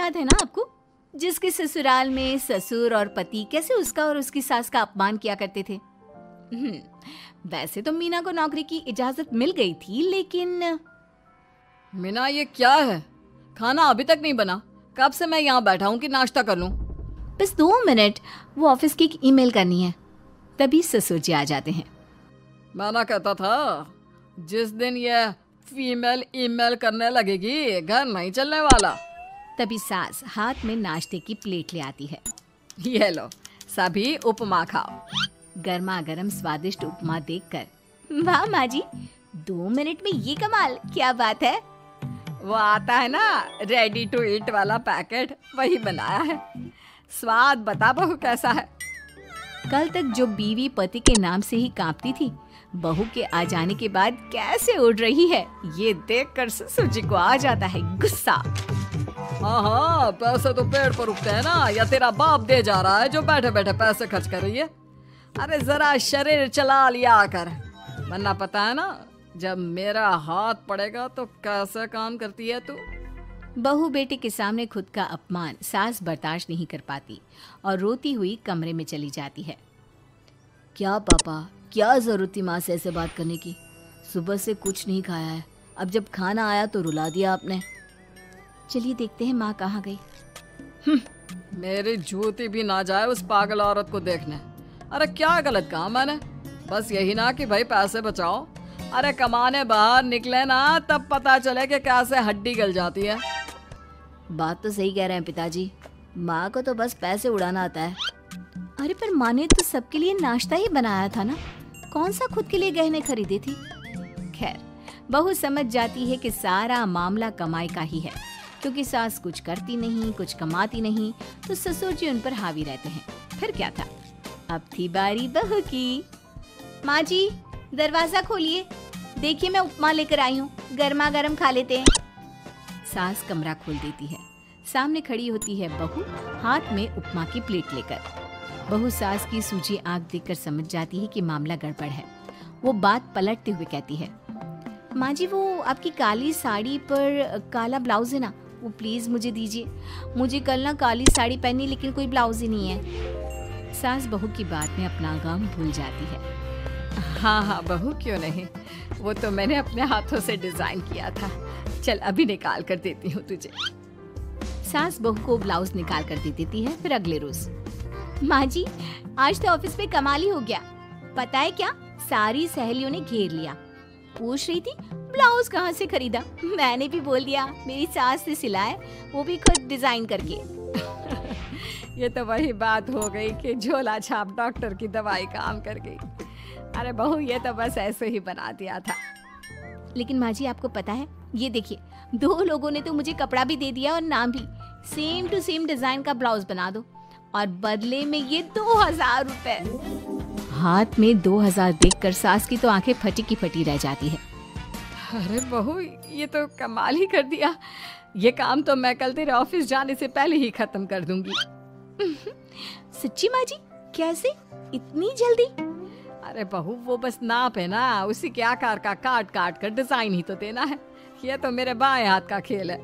याद है ना आपको, जिसके ससुराल में ससुर और पति कैसे उसका और उसकी सास का अपमान किया करते थे। वैसे तो मीना को नौकरी की इजाजत मिल गई थी, लेकिन मीना ये क्या है? खाना अभी तक नहीं बना। कब से मैं यहाँ बैठा हूँ कि नाश्ता कर लूँ। बस 2 मिनट, वो ऑफिस की एक ईमेल करनी है। तभी ससुर जी आ जाते हैं। मैंने कहता था जिस दिन ये फीमेल ईमेल करने लगेगी घर नहीं चलने वाला। तभी सास हाथ में नाश्ते की प्लेट ले आती है। ये लो, सभी उपमा खाओ। गर्मा गर्म स्वादिष्ट उपमा देखकर वाह माँ जी, 2 मिनट में ये कमाल, क्या बात है। वो आता है ना रेडी टू ईट वाला पैकेट, वही बनाया है। स्वाद बता बहू कैसा है। कल तक जो बीवी पति के नाम से ही कांपती थी, बहू के आ जाने के बाद कैसे उड़ रही है, ये देखकर ससुर जी को आ जाता है गुस्सा। हाँ, पैसे तो पेड़ पर उगते हैं ना, या तेरा बाप दे जा रहा है जो बैठे बैठे पैसे खर्च कर रही है। अरे जरा शरीर चला लिया कर, वरना पता है ना जब मेरा हाथ पड़ेगा तो कैसे काम करती है तू। बहू बेटे के सामने खुद का अपमान सास बर्दाश्त नहीं कर पाती और रोती हुई कमरे में चली जाती है। क्या पापा, क्या जरूरत थी माँ से ऐसे बात करने की? सुबह से कुछ नहीं खाया है, अब जब खाना आया तो रुला दिया आपने। चलिए देखते हैं माँ कहाँ गई। मेरी जूती भी ना जाए उस पागल औरत को देखने। अरे क्या गलत कहा मैंने? बस यही ना कि भाई पैसे बचाओ। अरे कमाने बाहर निकले ना तब पता चले कि कैसे हड्डी गल जाती है। बात तो सही कह रहे हैं पिताजी, माँ को तो बस पैसे उड़ाना आता है। अरे पर माँ ने तो सबके लिए नाश्ता ही बनाया था ना, कौन सा खुद के लिए गहने खरीदे थे। खैर, बहू समझ जाती है कि सारा मामला कमाई का ही है, क्योंकि सास कुछ करती नहीं, कुछ कमाती नहीं, तो ससुर जी उन पर हावी रहते हैं। फिर क्या था, अब थी बारी बहू की। माँ जी दरवाजा खोलिए, देखिए मैं उपमा लेकर आई हूँ, गर्मा गर्म खा लेते हैं। सास कमरा खोल देती है। सामने खड़ी होती है बहू, हाथ में उपमा की प्लेट लेकर। बहू सास की सूजी आंख देखकर समझ जाती है कि मामला गड़बड़ है। वो बात पलटते हुए कहती है, माँ जी वो आपकी काली साड़ी पर काला ब्लाउज है ना, वो प्लीज मुझे दीजिए। मुझे कल ना काली साड़ी पहनी, लेकिन कोई ब्लाउज ही नहीं है। सास बहू की बात में अपना गम भूल जाती है। हाँ हाँ बहू, क्यों नहीं, वो तो मैंने अपने हाथों से डिजाइन किया था। चल अभी निकाल कर देती हूँ तुझे। सास बहू को ब्लाउज निकाल कर दे देती है। फिर अगले रोज, माँ जी आज तो ऑफिस में कमाल ही हो गया, पता है क्या, सारी सहेलियों ने घेर लिया, पूछ रही थी ब्लाउज कहाँ से खरीदा। मैंने भी बोल दिया मेरी सास ने सिलाया, वो भी खुद डिजाइन करके। ये तो वही बात हो गई कि झोला छाप डॉक्टर की दवाई काम कर गई। अरे बहू, ये तो बस ऐसे ही बना दिया था। लेकिन माँ जी आपको पता है, ये देखिए 2 लोगों ने तो मुझे कपड़ा भी दे दिया और नाम भी, सेम टू सेम डिजाइन का ब्लाउज बना दो, और बदले में ये 2000 रुपए। हाथ में 2000 देखकर सास की तो आंखें फटी की फटी रह जाती है। अरे बहू, ये तो कमाल ही कर दिया। ये काम तो मैं कल तेरे ऑफिस जाने से पहले ही खत्म कर दूंगी। सच्ची माँ जी, कैसे इतनी जल्दी? अरे बहू, वो बस नाप है ना, उसी के आकार का काट काट कर डिजाइन ही तो देना है। ये तो मेरे बाएं हाथ का खेल है।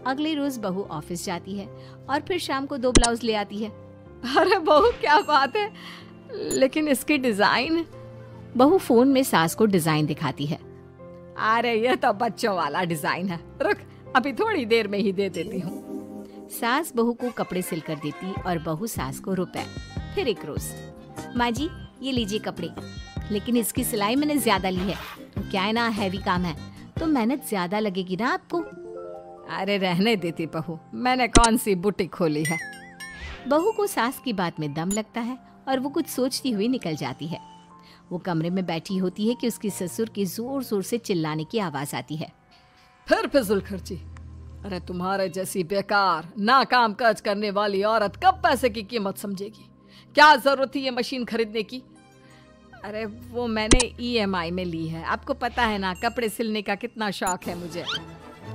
अगले रोज बहू ऑफिस जाती है और फिर शाम को 2 ब्लाउज ले आती है। अरे बहू क्या बात है, लेकिन इसकी डिजाइन। बहू फोन में सास को डिजाइन दिखाती है। अरे ये तो बच्चों वाला डिजाइन है, रुक अभी थोड़ी देर में ही दे देती हूँ। सास बहू को कपड़े सिल कर देती और बहू सास को रुपए। फिर एक रोज, माँ जी ये लीजिए कपड़े, लेकिन इसकी सिलाई मैंने ज्यादा ली है, क्या है ना हैवी काम है, तो मेहनत ज्यादा लगेगी ना आपको। अरे रहने देती बहू, मैंने कौन सी बुटीक खोली है। बहू को सास की बात में दम लगता है और वो कुछ सोचती हुई निकल जाती है। वो कमरे में बैठी होती है कि उसकी ससुर की जोर जोर से चिल्लाने की आवाज आती है। फिर फिजूल खर्ची। अरे तुम्हारे जैसी बेकार नाकाम काज करने वाली औरत कब पैसे की कीमत समझेगी। क्या जरूरत थी ये मशीन खरीदने की? अरे वो मैंने EMI में ली है, आपको पता है ना कपड़े सिलने का कितना शौक है मुझे।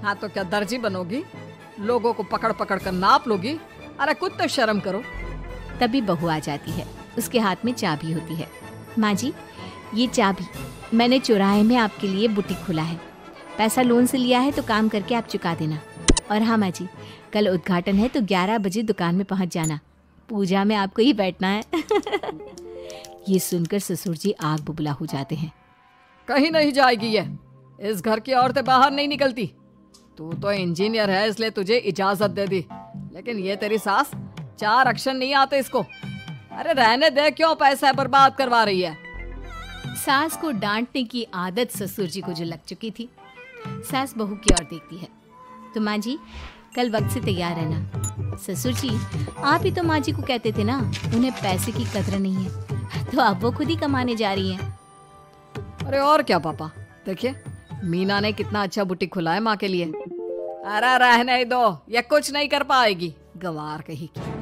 हाँ तो क्या दर्जी बनोगी, लोगों को पकड़ पकड़ कर नाप लोगी? अरे कुछ तो शर्म करो। तभी बहू आ जाती है, उसके हाथ में चाबी होती है। माँ जी ये चाबी मैंने चौराहे में आपके लिए बुटीक खोला है, पैसा लोन से लिया है तो काम करके आप चुका देना। और हाँ माँ जी, कल उद्घाटन है तो 11 बजे दुकान में पहुंच जाना। पूजा में आपको ही बैठना है। ये सुनकर ससुर जी आग बुबला हो जाते हैं। कहीं नहीं जाएगी ये। इस घर की औरतें बाहर नहीं निकलती। तू तो इंजीनियर है इसलिए तुझे इजाजत दे दी, लेकिन ये तेरी सास 4 अक्षर नहीं आते इसको। अरे रहने दे, क्यों पैसा बर्बाद करवा रही है। सास को डांटने की आदत ससुर जी को जो लग चुकी थी। सास बहू की ओर देखती है। तो माँ जी, कल वक्त से तैयार रहना। ससुर जी, आप ही तो माँ जी को कहते थे ना उन्हें पैसे की कदर नहीं है, तो अब वो खुद ही कमाने जा रही हैं। अरे और क्या पापा, देखिए मीना ने कितना अच्छा बुटीक खुला है माँ के लिए। अरे रहने दो, ये कुछ नहीं कर पाएगी, गंवार कही की।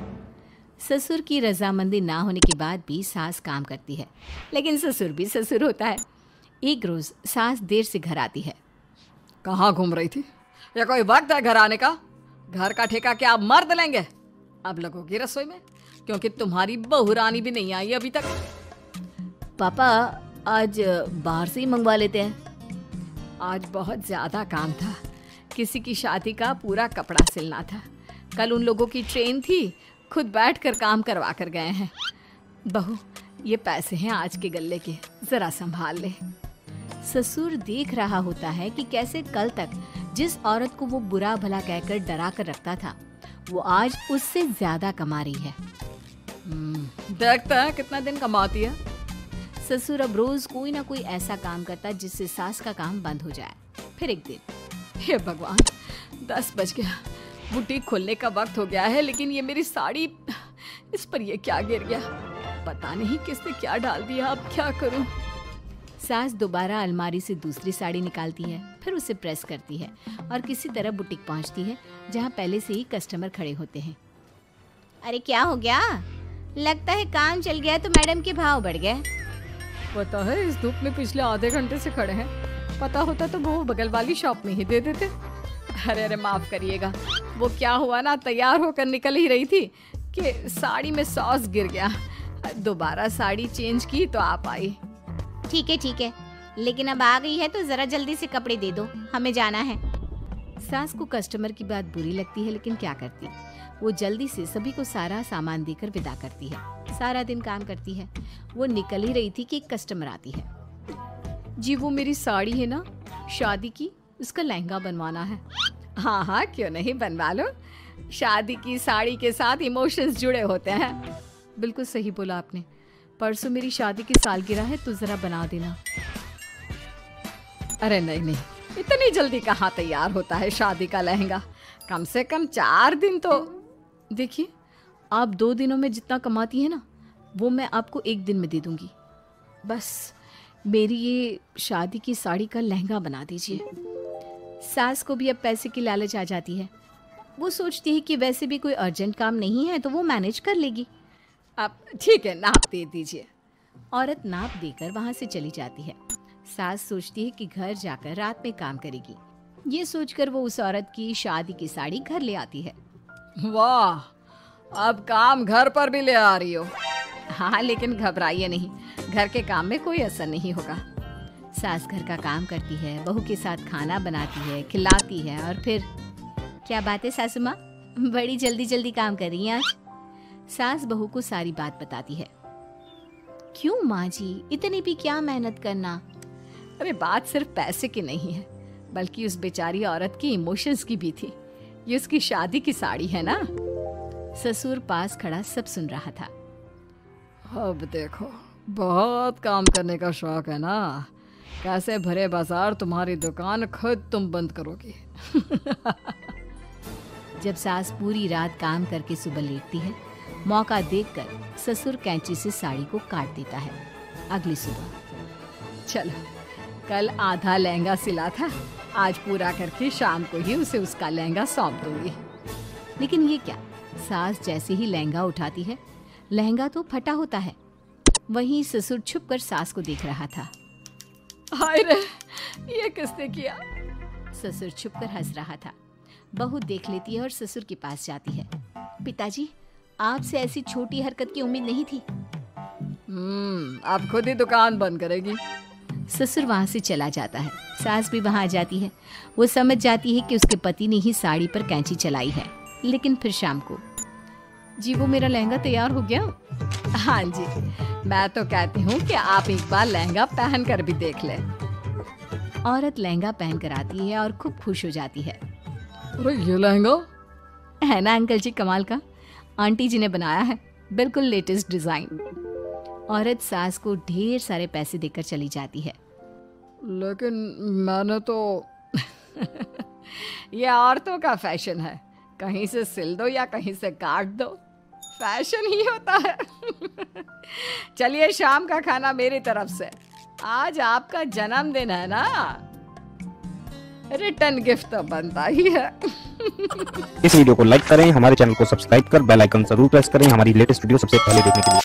ससुर की रजामंदी ना होने के बाद भी सास काम करती है, लेकिन ससुर भी ससुर होता है। एक रोज सास देर से घर आती है। कहाँ घूम रही थी? या कोई वक्त है घर आने का? घर का ठेका क्या आप मर्द लेंगे? अब लगोगी रसोई में, क्योंकि तुम्हारी बहू रानी भी नहीं आई अभी तक। पापा, आज बाहर से ही मंगवा लेते हैं। आज बहुत ज्यादा काम था। किसी की शादी का पूरा कपड़ा सिलना था। कल उन लोगों की ट्रेन थी, खुद बैठकर काम करवा कर गए हैं। बहू, ये पैसे हैं आज के गल्ले के, जरा संभाल ले। ससुर देख रहा होता है कि कैसे कल तक जिस औरत को वो बुरा भला कहकर डरा कर रखता था, वो आज उससे ज्यादा कमा रही है। देखता है कितना दिन कमाती है। ससुर अब रोज कोई ना कोई ऐसा काम करता जिससे सास का काम बंद हो जाए। फिर एक दिन, हे भगवान, 10 बज गया, बुटीक खोलने का वक्त हो गया है, लेकिन ये मेरी साड़ी, इस पर ये क्या गिर गया? पता नहीं किसने क्या डाल दिया, अब क्या करूं? सास दोबारा अलमारी से दूसरी साड़ी निकालती है, फिर उसे प्रेस करती है और किसी तरह बुटीक पहुंचती है, जहां पहले से ही कस्टमर खड़े होते हैं। अरे क्या हो गया? लगता है काम चल गया तो मैडम के भाव बढ़ गए। पता है, इस धूप में पिछले आधे घंटे से खड़े हैं। पता होता तो वो बगल वाली शॉप में ही दे देते। अरे माफ करिएगा, वो क्या हुआ ना, तैयार होकर निकल ही रही थी कि साड़ी में सॉस गिर गया। दोबारा साड़ी चेंज की तो आप आई। ठीक है, लेकिन अब आ गई है तो जरा जल्दी से कपड़े दे दो, हमें जाना है। सास को कस्टमर की बात बुरी लगती है, लेकिन क्या करती, वो जल्दी से सभी को सारा सामान देकर विदा करती है। सारा दिन काम करती है। वो निकल ही रही थी कि एक कस्टमर आती है। जी, वो मेरी साड़ी है ना शादी की, उसका लहंगा बनवाना है। हाँ, क्यों नहीं, बनवा लो। शादी की साड़ी के साथ इमोशंस जुड़े होते हैं। बिल्कुल सही बोला आपने। परसों मेरी शादी की सालगिरह है, तो जरा बना देना। अरे नहीं, इतनी जल्दी कहाँ तैयार होता है शादी का लहंगा? कम से कम 4 दिन तो। देखिए, आप 2 दिनों में जितना कमाती है ना, वो मैं आपको 1 दिन में दे दूंगी। बस मेरी ये शादी की साड़ी का लहंगा बना दीजिए। सास को भी अब पैसे की लालच आ जाती है। वो सोचती है कि वैसे भी कोई अर्जेंट काम नहीं है तो वो मैनेज कर लेगी। आप ठीक है, नाप दे दीजिए। औरत नाप देकर वहां से चली जाती है। सास सोचती है कि घर जाकर रात में काम करेगी। ये सोचकर वो उस औरत की शादी की साड़ी घर ले आती है। वाह, अब काम घर पर भी ले आ रही हो। हाँ, लेकिन घबराइए नहीं, घर के काम में कोई असर नहीं होगा। सास घर का काम करती है, बहू के साथ खाना बनाती है, खिलाती है, और फिर क्या बात है सासू माँ, बड़ी जल्दी जल्दी काम कर रही हैं आज। सास बहू को सारी बात बताती है। क्यों माँ जी, इतनी भी क्या मेहनत करना? अरे बात सिर्फ पैसे की नहीं है, बल्कि उस बेचारी औरत की इमोशंस की भी थी। ये उसकी शादी की साड़ी है ना। ससुर पास खड़ा सब सुन रहा था। अब देखो, बहुत काम करने का शौक है ना, कैसे भरे बाजार तुम्हारी दुकान खुद तुम बंद करोगी। जब सास पूरी रात काम करके सुबह लेटती है, मौका देखकर ससुर कैंची से साड़ी को काट देता है। अगली सुबह, चलो, कल आधा लहंगा सिला था, आज पूरा करके शाम को ही उसे उसका लहंगा सौंप दूंगी। लेकिन ये क्या, सास जैसे ही लहंगा उठाती है, लहंगा तो फटा होता है। वहीं ससुर छुपकर सास को देख रहा था। हाय रे, ये किसने किया? ससुर छुपकर हंस रहा था। बहू देख लेती है और ससुर के पास जाती है। पिताजी, आपसे ऐसी छोटी हरकत की उम्मीद नहीं थी। अब खुद ही दुकान बंद करेगी। ससुर वहाँ से चला जाता है। सास भी वहाँ आ जाती है। वो समझ जाती है कि उसके पति ने ही साड़ी पर कैंची चलाई है। लेकिन फिर शाम को, जी वो मेरा लहंगा तैयार हो गया? हाँ जी, मैं तो कहती हूँ कि आप एक बार लहंगा पहन कर भी देख लें। औरत लहंगा पहन कर आती है और खूब खुश हो जाती है। अरे ये लहंगा है ना अंकल जी कमाल का, आंटी जी ने बनाया है, बिल्कुल लेटेस्ट डिजाइन। औरत सास को ढेर सारे पैसे देकर चली जाती है। लेकिन मैंने तो ये औरतों का फैशन है, कहीं से सिल दो या कहीं से काट दो, फैशन ही होता है। चलिए शाम का खाना मेरी तरफ से, आज आपका जन्मदिन है ना, रिटर्न गिफ्ट तो बनता ही है। इस वीडियो को लाइक करें, हमारे चैनल को सब्सक्राइब कर बेल आइकन जरूर प्रेस करें हमारी लेटेस्ट वीडियो सबसे पहले देखने के लिए।